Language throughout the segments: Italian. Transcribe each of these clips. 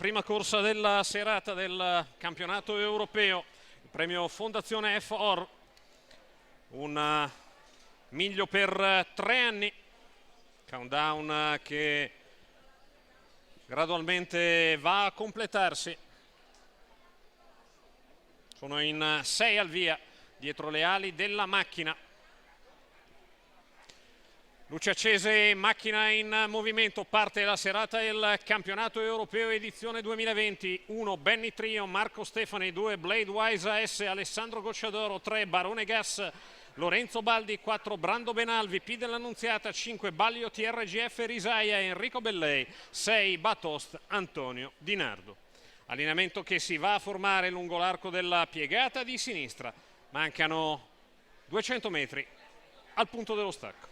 Prima corsa della serata del campionato europeo, il premio Fondazione FOR, un miglio per 3 anni, countdown che gradualmente va a completarsi. Sono in 6 al via dietro le ali della macchina. Luce accese, macchina in movimento, parte la serata del campionato europeo edizione 2020. 1 Benny Trio, Marco Stefani, 2 Blade Wise AS, Alessandro Gocciadoro, 3 Barone Gas, Lorenzo Baldi, 4 Brando Benal, VP dell'Annunziata, 5 Ballio TRGF Risaia, Enrico Bellei, 6 Batost Antonio Di Nardo. Allineamento che si va a formare lungo l'arco della piegata di sinistra. Mancano 200 metri al punto dello stacco.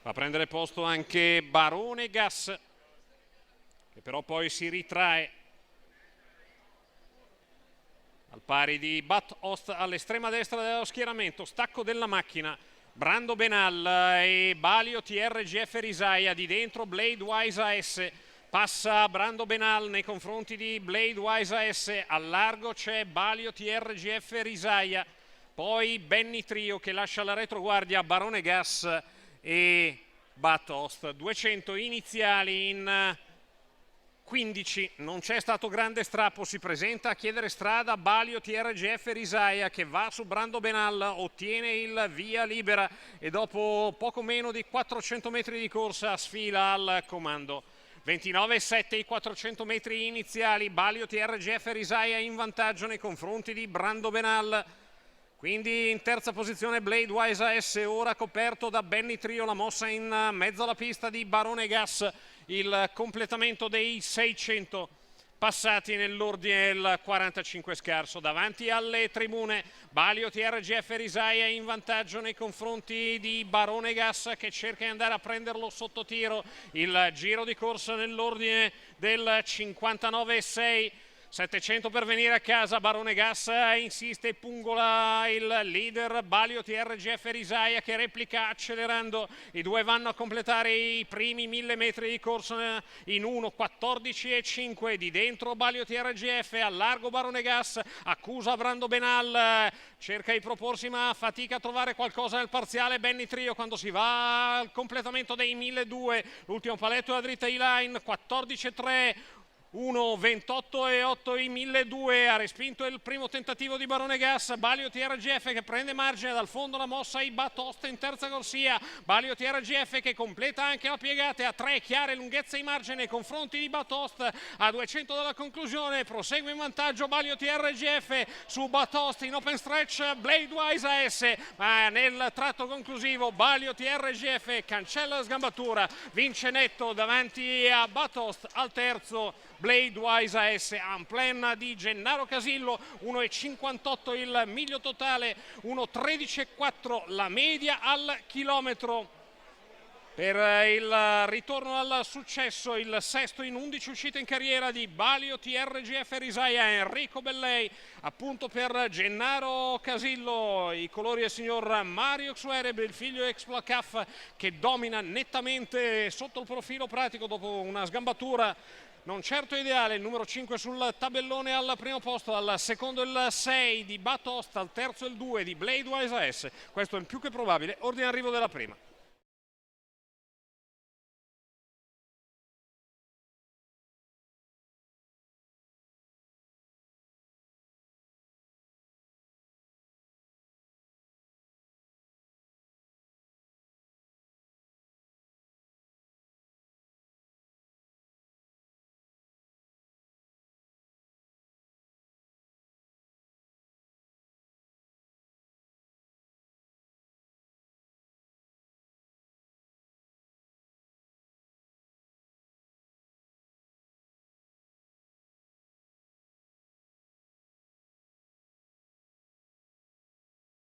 Va a prendere posto anche Barone Gas, che però poi si ritrae al pari di Batost all'estrema destra dello schieramento. Stacco della macchina, Brando Benal e Balio TRGF Risaia, di dentro Blade Wise AS. Passa Brando Benal nei confronti di Blade Wise AS, al largo c'è Balio TRGF Risaia, poi Benny Trio che lascia la retroguardia, Barone Gas e Batost. 200 iniziali in 15, non c'è stato grande strappo, si presenta a chiedere strada Balio TRGF Risaia che va su Brando Benal, ottiene il via libera e dopo poco meno di 400 metri di corsa sfila al comando. 29,7 i 400 metri iniziali, Balio TRGF Risaia in vantaggio nei confronti di Brando Benal. Quindi in terza posizione Blade Wise AS, ora coperto da Benny Trio, la mossa in mezzo alla pista di Barone Gas, il completamento dei 600 passati nell'ordine del 45 scarso. Davanti alle tribune Balio TRGF Risaia in vantaggio nei confronti di Barone Gas che cerca di andare a prenderlo sotto tiro. Il giro di corsa nell'ordine del 59,6. 700 per venire a casa, Barone Gas insiste e pungola il leader Balio TRGF Risaia che replica accelerando. I due vanno a completare i primi 1000 metri di corsa in 1:14,5. Di dentro Balio TRGF, al largo Barone Gas, accusa Brando Benal, cerca di proporsi ma fatica a trovare qualcosa nel parziale. Benny Trio quando si va al completamento dei 1200, l'ultimo paletto della dritta E-line, 14,3. 1:28,8 i 1200, ha respinto il primo tentativo di Barone Gas. Balio TRGF che prende margine, dal fondo la mossa i Batost in terza corsia. Balio TRGF che completa anche la piegata a 3 chiare lunghezze di margine nei confronti di Batost. A 200 dalla conclusione prosegue in vantaggio Balio TRGF su Batost in open stretch Blade Wise AS, ma nel tratto conclusivo Balio TRGF cancella la sgambatura, vince netto davanti a Batost. Al terzo Blade Wise AS, un plan di Gennaro Casillo, 1,58 il miglio totale, 1,13,4 la media al chilometro. Per il ritorno al successo, il sesto in 11 uscite in carriera di Balio TRGF Risaia, Enrico Bellei, appunto per Gennaro Casillo, i colori del signor Mario Xuereb, il figlio ex Placaf che domina nettamente sotto il profilo pratico dopo una sgambatura non certo ideale. Il numero 5 sul tabellone al primo posto, al secondo il 6 di Batost, al terzo il 2 di Blade Wise AS. Questo è il più che probabile ordine d'arrivo della prima.